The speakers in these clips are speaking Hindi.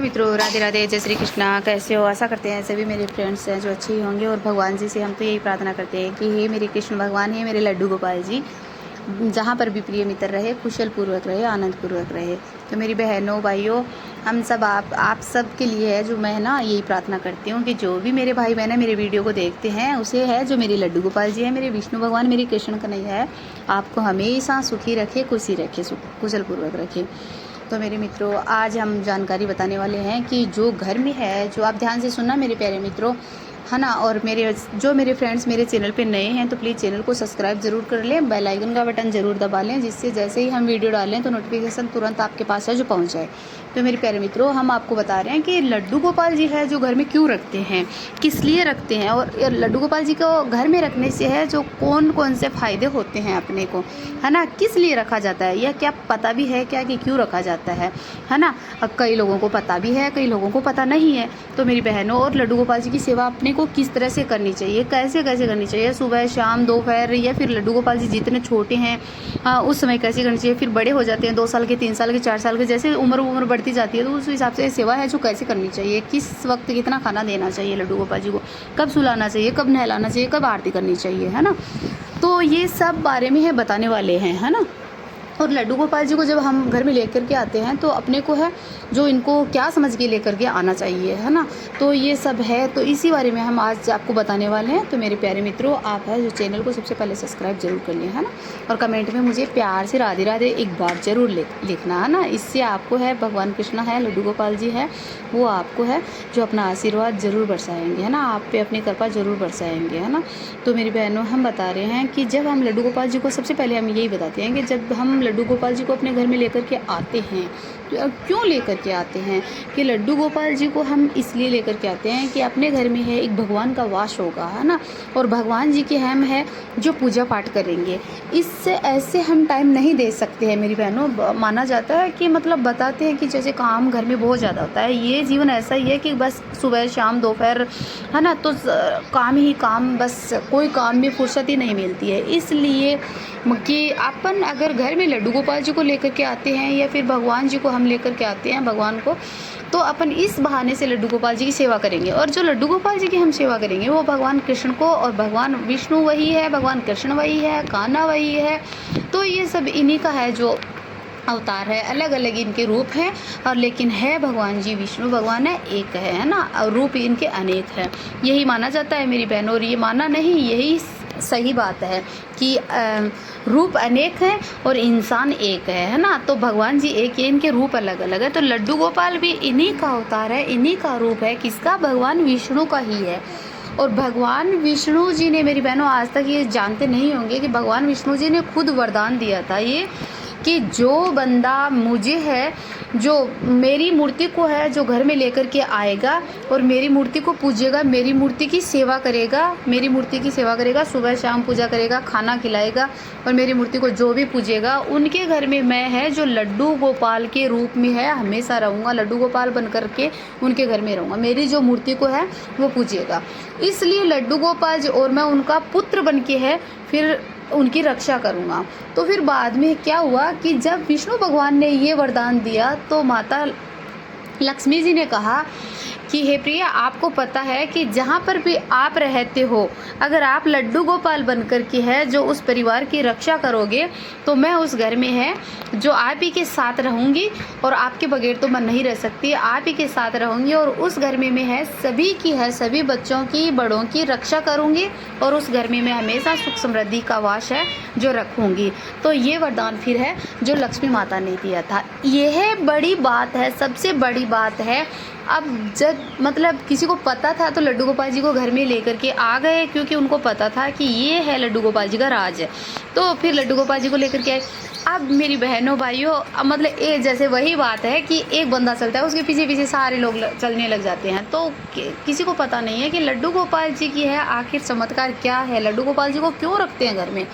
मित्रों, राधे राधे, जय श्री कृष्णा। कैसे हो? आशा करते हैं सभी मेरे फ्रेंड्स हैं जो अच्छे ही होंगे। और भगवान जी से हम तो यही प्रार्थना करते हैं कि हे मेरे कृष्ण भगवान, हे मेरे लड्डू गोपाल जी, जहाँ पर भी प्रिय मित्र रहे, कुशल पूर्वक रहे, आनंद पूर्वक रहे। तो मेरी बहनों भाइयों, हम सब आप सब के लिए है जो मैं ना यही प्रार्थना करती हूँ कि जो भी मेरे भाई बहन मेरे वीडियो को देखते हैं, उसे है जो मेरे लड्डू गोपाल जी है, मेरे विष्णु भगवान, मेरे कृष्ण कन्हैया है, आपको हमेशा सुखी रखे, खुशी रखे, कुशल पूर्वक रखे। तो मेरे मित्रों, आज हम जानकारी बताने वाले हैं कि जो घर में है, जो आप ध्यान से सुनना मेरे प्यारे मित्रों, है ना। और मेरे फ्रेंड्स मेरे चैनल पे नए हैं तो प्लीज़ चैनल को सब्सक्राइब जरूर कर लें, बेल आइकन का बटन ज़रूर दबा लें, जिससे जैसे ही हम वीडियो डालें तो नोटिफिकेशन तुरंत आपके पास है जो पहुंच जाए। तो मेरे प्यारे मित्रों, हम आपको बता रहे हैं कि लड्डू गोपाल जी है जो घर में क्यों रखते हैं, किस लिए रखते हैं, और लड्डू गोपाल जी को घर में रखने से है जो कौन कौन से फ़ायदे होते हैं अपने को, है ना। किस लिए रखा जाता है, यह क्या पता भी है क्या कि क्यों रखा जाता है ना। अब कई लोगों को पता भी है, कई लोगों को पता नहीं है। तो मेरी बहनों, और लड्डू गोपाल जी की सेवा अपने को किस तरह से करनी चाहिए, कैसे कैसे करनी चाहिए, सुबह शाम दोपहर, या फिर लड्डू गोपाल जी जितने छोटे हैं उस समय कैसे करनी चाहिए, फिर बड़े हो जाते हैं 2 साल के, 3 साल के, 4 साल के, जैसे उम्र बढ़ती जाती है तो उस हिसाब से सेवा है जो कैसे करनी चाहिए, किस वक्त कितना खाना देना चाहिए लड्डू गोपाल जी को, कब सुलाना चाहिए, कब नहलाना चाहिए, कब आरती करनी चाहिए, है ना। तो ये सब बारे में है बताने वाले हैं, है ना। और लड्डू गोपाल जी को जब हम घर में लेकर के आते हैं तो अपने को है जो इनको क्या समझ के लेकर के आना चाहिए, है ना। तो ये सब है, तो इसी बारे में हम आज आपको बताने वाले हैं। तो मेरे प्यारे मित्रों, आप है जो चैनल को सबसे पहले सब्सक्राइब जरूर कर लें, है ना। और कमेंट में मुझे प्यार से राधे राधे एक बार जरूर लिखना, है ना। इससे आपको है भगवान कृष्ण है, लड्डू गोपाल जी है, वो आपको है जो अपना आशीर्वाद जरूर बरसाएंगे, है ना, आप पे अपनी कृपा जरूर बरसाएंगे, है ना। तो मेरी बहनों, हम बता रहे हैं कि जब हम लड्डू गोपाल जी को, सबसे पहले हम यही बताते हैं कि जब हम लड्डू गोपाल जी को अपने घर में लेकर के आते हैं, तो क्यों लेकर के आते हैं कि लड्डू गोपाल जी को हम इसलिए लेकर के आते हैं कि अपने घर में है एक भगवान का वास होगा, है ना। और भगवान जी के हम है जो पूजा पाठ करेंगे। इससे ऐसे हम टाइम नहीं दे सकते हैं मेरी बहनों। माना जाता है कि मतलब बताते हैं कि जैसे काम घर में बहुत ज़्यादा होता है, ये जीवन ऐसा ही है कि बस सुबह शाम दोपहर, है ना, तो काम ही काम, बस कोई काम में फुर्सत ही नहीं मिलती है। इसलिए कि अपन अगर घर में लड्डू गोपाल जी को लेकर के आते हैं या फिर भगवान जी को हम लेकर के आते हैं भगवान को, तो अपन इस बहाने से लड्डू गोपाल जी की सेवा करेंगे। और जो लड्डू गोपाल जी की हम सेवा करेंगे वो भगवान कृष्ण को, और भगवान विष्णु वही है, भगवान कृष्ण वही है, कान्हा वही है। तो ये सब इन्हीं का है जो अवतार है, अलग अलग इनके रूप हैं, और लेकिन है भगवान जी विष्णु भगवान है, एक है ना। और रूप इनके अनेक है, यही माना जाता है मेरी बहनों। और ये माना नहीं, यही सही बात है कि रूप अनेक है और इंसान एक है ना। तो भगवान जी एक है, इनके रूप अलग अलग है। तो लड्डू गोपाल भी इन्हीं का अवतार है, इन्हीं का रूप है, किसका? भगवान विष्णु का ही है। और भगवान विष्णु जी ने, मेरी बहनों, आज तक ये जानते नहीं होंगे कि भगवान विष्णु जी ने खुद वरदान दिया था ये कि जो बंदा मुझे है, जो मेरी मूर्ति को है जो घर में लेकर के आएगा और मेरी मूर्ति को पूजेगा, मेरी मूर्ति की सेवा करेगा, मेरी मूर्ति की सेवा करेगा, सुबह शाम पूजा करेगा, खाना खिलाएगा, और मेरी मूर्ति को जो भी पूजेगा, उनके घर में मैं है जो लड्डू गोपाल के रूप में है हमेशा रहूँगा, लड्डू गोपाल बन करके उनके घर में रहूँगा, मेरी जो मूर्ति को है वो पूजेगा। इसलिए लड्डू गोपाल जी, और मैं उनका पुत्र बन के है फिर उनकी रक्षा करूँगा। तो फिर बाद में क्या हुआ कि जब विष्णु भगवान ने ये वरदान दिया तो माता लक्ष्मी जी ने कहा कि हे प्रिया, आपको पता है कि जहाँ पर भी आप रहते हो, अगर आप लड्डू गोपाल बनकर के है जो उस परिवार की रक्षा करोगे, तो मैं उस घर में है जो आप ही के साथ रहूँगी, और आपके बगैर तो मैं नहीं रह सकती, आप ही के साथ रहूँगी, और उस घर में मैं है सभी की है, सभी बच्चों की, बड़ों की रक्षा करूँगी, और उस घर में मैं हमेशा सुख समृद्धि का वास है जो रखूँगी। तो ये वरदान फिर है जो लक्ष्मी माता ने दिया था। यह बड़ी बात है, सबसे बड़ी बात है। अब जब मतलब किसी को पता था तो लड्डू गोपाल जी को घर में लेकर के आ गए, क्योंकि उनको पता था कि ये है लड्डू गोपाल जी का राज है। तो फिर लड्डू गोपाल जी को लेकर के आए। अब मेरी बहनों भाइयों, अब मतलब ये जैसे वही बात है कि एक बंदा चलता है, उसके पीछे पीछे सारे लोग चलने लग जाते हैं। तो किसी को पता नहीं है कि लड्डू गोपाल जी की है आखिर चमत्कार क्या है, लड्डू गोपाल जी को क्यों रखते हैं घर में।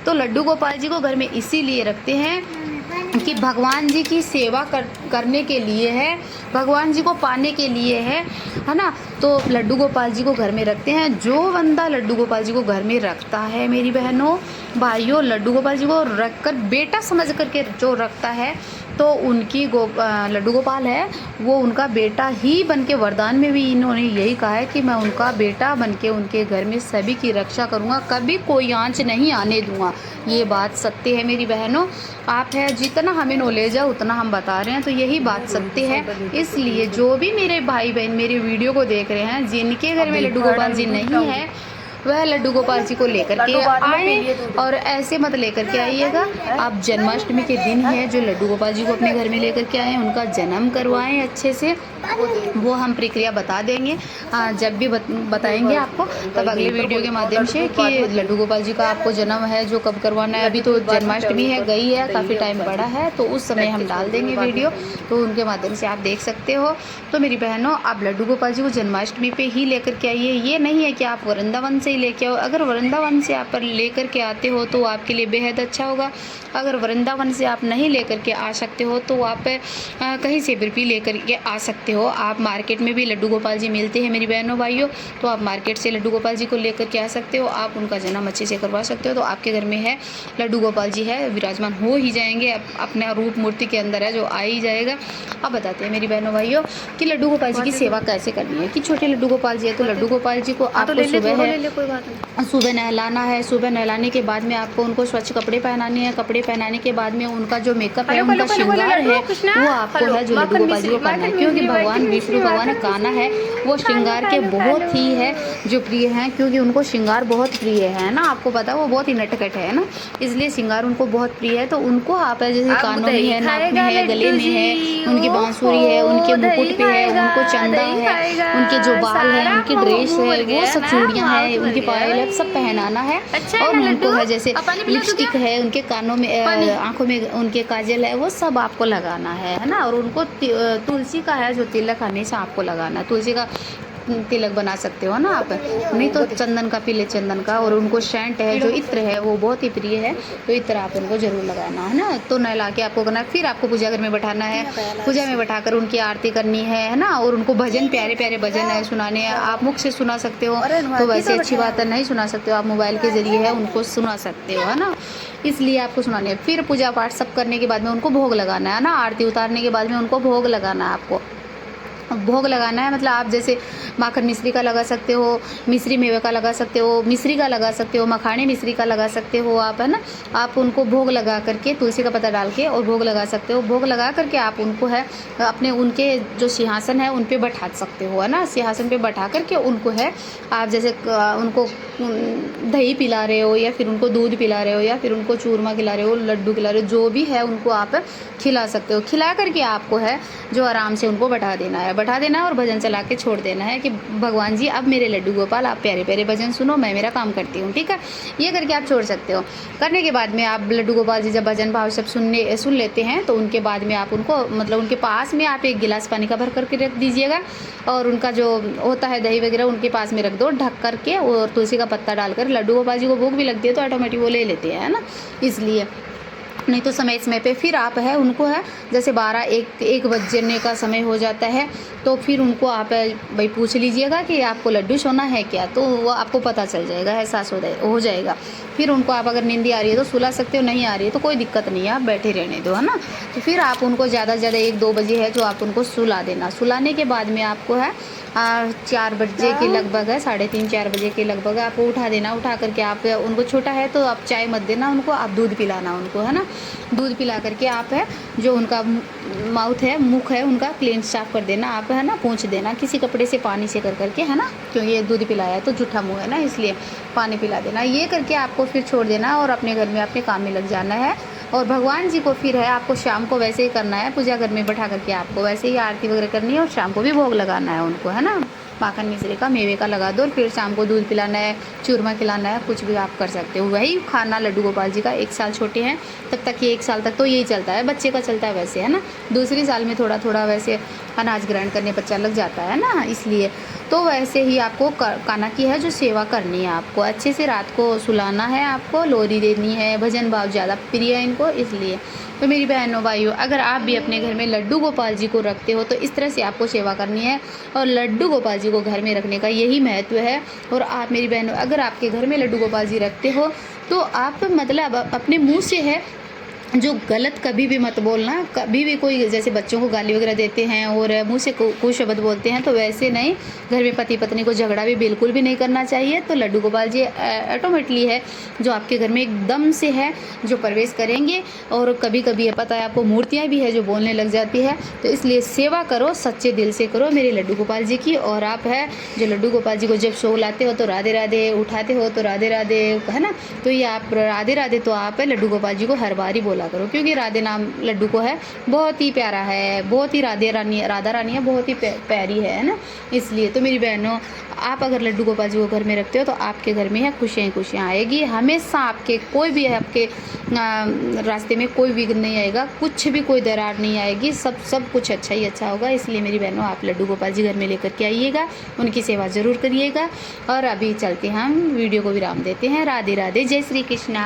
तो लड्डू गोपाल जी को घर में इसीलिए रखते हैं कि भगवान जी की सेवा करने के लिए है, भगवान जी को पाने के लिए है ना। तो लड्डू गोपाल जी को घर में रखते हैं। जो बंदा लड्डू गोपाल जी को घर में रखता है मेरी बहनों भाइयों, लड्डू गोपाल जी को रख कर बेटा समझ करके जो रखता है, तो उनकी लड्डू गोपाल है वो उनका बेटा ही बन के, वरदान में भी इन्होंने यही कहा है कि मैं उनका बेटा बन के उनके घर में सभी की रक्षा करूँगा, कभी कोई आंच नहीं आने दूँगा। ये बात सत्य है मेरी बहनों। आप है जितना हमें नॉलेज है उतना हम बता रहे हैं, तो यही बात सत्य है। इसलिए जो भी मेरे भाई बहन मेरे वीडियो को देख रहे हैं, जिनके घर में लड्डू गोपाल जी नहीं है, वह लड्डू गोपाल जी को लेकर के आए, और ऐसे मत लेकर के आइएगा। आप जन्माष्टमी के दिन है जो लड्डू गोपाल जी को अपने घर में लेकर के आए, उनका जन्म करवाएं अच्छे से। वो हम प्रक्रिया बता देंगे जब भी बताएंगे आपको, तब अगले वीडियो के माध्यम से कि लड्डू गोपाल जी का आपको जन्म है जो कब करवाना है। अभी तो जन्माष्टमी है गई है, काफ़ी टाइम बड़ा है, तो उस समय हम डाल देंगे वीडियो, तो उनके माध्यम से आप देख सकते हो। तो मेरी बहनों, आप लड्डू गोपाल जी को जन्माष्टमी पे ही लेकर के आइए। ये नहीं है कि आप वृंदावन से ही लेके आओ। अगर वृंदावन से आप लेकर के आते हो तो आपके लिए बेहद अच्छा होगा। अगर वृंदावन से आप नहीं लेकर के आ सकते हो तो आप कहीं से भी लेकर के आ सकते हो। आप मार्केट में भी लड्डू गोपाल जी मिलते हैं मेरी बहनों भाइयों, तो आप मार्केट से लड्डू गोपाल जी को लेकर के आ सकते हो। आप उनका जन्म अच्छे से करवा सकते हो। तो आपके घर में है लड्डू गोपाल जी है, विराजमान हो ही जाएंगे, अपने रूप मूर्ति के अंदर है जो आ ही जाएगा। अब बताते हैं मेरी बहनों भाइयों कि लड्डू गोपाल जी की सेवा कैसे करनी है। कि छोटे लड्डू गोपाल जी है तो लड्डू गोपाल जी को आपको सुबह नहलाना है। सुबह नहलाने के बाद में आपको उनको स्वच्छ कपड़े पहनाने हैं। कपड़े पहनाने के बाद में उनका जो मेकअप है, उनका श्रृंगार है, वो आपको है जो लड्डू गोपाल जी को करना है। क्योंकि भगवान विष्णु भगवान कान्हा है वो श्रृंगार के बहुत ही है जो प्रिय हैं, क्योंकि उनको श्रृंगार बहुत प्रिय है ना। आपको पता है वो बहुत ही नटखट है ना, इसलिए श्रृंगार उनको बहुत प्रिय है। तो उनको आप जैसे कानों में है, नाक में है, गले में है, उनकी बांसुरी है, उनके मुकुट पे है, उनको चंदा है, उनके जो बाल है, उनकी ड्रेस है, वो सब चूड़ियाँ हैं, उनकी पायल है, सब पहनाना है। और उनको है जैसे लिपस्टिक है, उनके कानों में आंखों में उनके काजल है, वो सब आपको लगाना है ना। और उनको तुलसी का है जो तिलक हमेशा आपको लगाना है। तुलसी का तिलक बना सकते हो ना आप, नहीं तो चंदन का, पीले चंदन का। और उनको सेंट है जो इत्र है वो बहुत ही प्रिय है, तो इत्र आप उनको जरूर लगाना है ना। तो नहला के आपको करना है, फिर आपको पूजा घर में बैठाना है। पूजा में बैठाकर उनकी आरती करनी है ना। और उनको भजन, प्यारे प्यारे भजन है सुनाने हैं। आप मुख से सुना सकते हो तो वैसे अच्छी बात है, नहीं सुना सकते हो आप मोबाइल के जरिए है उनको सुना सकते हो है ना, इसलिए आपको सुनानी है। फिर पूजा पाठ सब करने के बाद में उनको भोग लगाना है ना। आरती उतारने के बाद में उनको भोग लगाना है। आपको भोग लगाना है मतलब आप जैसे माखन मिश्री का लगा सकते हो, मिश्री मेवे का लगा सकते हो, मिश्री का लगा सकते हो, मखाने मिश्री का लगा सकते हो आप, है ना। आप उनको भोग लगा करके तुलसी का पत्ता डाल के और भोग लगा सकते हो। भोग लगा करके आप उनको है अपने उनके जो सिंहासन है उन पे बैठा सकते हो, है ना। सिंहासन पे बैठा करके उनको है आप जैसे उनको दही पिला रहे हो या फिर उनको दूध पिला रहे हो या फिर उनको चूरमा खिला रहे हो, लड्डू खिला रहे हो, जो भी है उनको आप खिला सकते हो। खिला करके आपको है जो आराम से उनको बैठा देना है और भजन चला के छोड़ देना है कि भगवान जी अब मेरे लड्डू गोपाल आप प्यारे प्यारे भजन सुनो, मैं मेरा काम करती हूँ, ठीक है। ये करके आप छोड़ सकते हो। करने के बाद में आप लड्डू गोपाल जी जब भजन भाव सब सुन लेते हैं तो उनके बाद में आप उनको मतलब उनके पास में आप एक गिलास पानी का भर करके रख दीजिएगा। और उनका जो होता है दही वगैरह उनके पास में रख दो ढक करके, और तुलसी का पत्ता डालकर। लड्डू गोपाल जी को भूख भी लगती है तो ऑटोमेटिक वो ले लेते हैं, है ना। इसलिए नहीं तो समय पे फिर आप है उनको है जैसे 12-1 बजने का समय हो जाता है तो फिर उनको आप भाई पूछ लीजिएगा कि आपको लड्डू सोना है क्या, तो वो आपको पता चल जाएगा, एहसास हो जाएगा। फिर उनको आप अगर नींद आ रही है तो सुला सकते हो, नहीं आ रही है तो कोई दिक्कत नहीं है, आप बैठे रहने दो, है ना। तो फिर आप उनको ज़्यादा से ज़्यादा 1-2 बजे है जो आप उनको सुला देना। सुलाने के बाद में आपको है 4 बजे के लगभग है, 3:30-4 बजे के लगभग आपको उठा देना। उठा करके आप उनको, छोटा है तो आप चाय मत देना उनको, आप दूध पिलाना उनको, है ना। दूध पिला करके आप है जो उनका माउथ है, मुख है उनका क्लीन साफ कर देना आप, है ना। पोंछ देना किसी कपड़े से पानी से कर करके, है ना, क्योंकि ये दूध पिलाया है तो जूठा मुँह है ना, इसलिए पानी पिला देना। ये करके आपको फिर छोड़ देना और अपने घर में अपने काम में लग जाना है। और भगवान जी को फिर है आपको शाम को वैसे ही करना है, पूजा घर में बैठा करके आपको वैसे ही आरती वगैरह करनी है और शाम को भी भोग लगाना है उनको, है ना। माखन मिश्री का, मेवे का लगा दो और फिर शाम को दूध पिलाना है, चूरमा खिलाना है, कुछ भी आप कर सकते हो। वही खाना लड्डू गोपाल जी का 1 साल छोटे हैं तब तक, ये 1 साल तक तो यही चलता है, बच्चे का चलता है वैसे, है ना। दूसरी साल में थोड़ा थोड़ा वैसे अनाज ग्रहण करने बच्चा लग जाता है ना, इसलिए तो वैसे ही आपको कान्हा की है जो सेवा करनी है। आपको अच्छे से रात को सुलाना है, आपको लोरी देनी है, भजन भाव ज़्यादा प्रिय है इनको, इसलिए। तो मेरी बहनों भाइयों, अगर आप भी अपने घर में लड्डू गोपाल जी को रखते हो तो इस तरह से आपको सेवा करनी है। और लड्डू गोपाल जी को घर में रखने का यही महत्व है। और आप मेरी बहनों, अगर आपके घर में लड्डू गोपाल जी रखते हो तो आप मतलब अपने मुँह से है जो गलत कभी भी मत बोलना, कभी भी कोई जैसे बच्चों को गाली वगैरह देते हैं और मुँह से कुछ शब्द बोलते हैं तो वैसे नहीं। घर में पति पत्नी को झगड़ा भी बिल्कुल भी नहीं करना चाहिए। तो लड्डू गोपाल जी ऑटोमेटिकली है जो आपके घर में एकदम से है जो प्रवेश करेंगे। और कभी कभी पता है आपको मूर्तियाँ भी है जो बोलने लग जाती है। तो इसलिए सेवा करो, सच्चे दिल से करो मेरे लड्डू गोपाल जी की। और आप है जो लड्डू गोपाल जी को जब शो लाते हो तो राधे राधे, उठाते हो तो राधे राधे, है ना। तो ये आप राधे राधे तो आप लड्डू गोपाल जी को हर बार ही बोला करो, क्योंकि राधे नाम लड्डू को है बहुत ही प्यारा है, बहुत ही राधा रानी है, बहुत ही प्यारी है ना। इसलिए तो मेरी बहनों, आप अगर लड्डू गोपाल जी को घर में रखते हो तो आपके घर में है खुशियाँ खुशियाँ आएगी हमेशा। आपके कोई भी है आपके रास्ते में कोई विघ्न नहीं आएगा, कुछ भी कोई दरार नहीं आएगी, सब कुछ अच्छा ही अच्छा होगा। इसलिए मेरी बहनों, आप लड्डू गोपाल जी घर में लेकर के आइएगा, उनकी सेवा ज़रूर करिएगा। और अभी चलते हम वीडियो को विराम देते हैं। राधे राधे, जय श्री कृष्णा।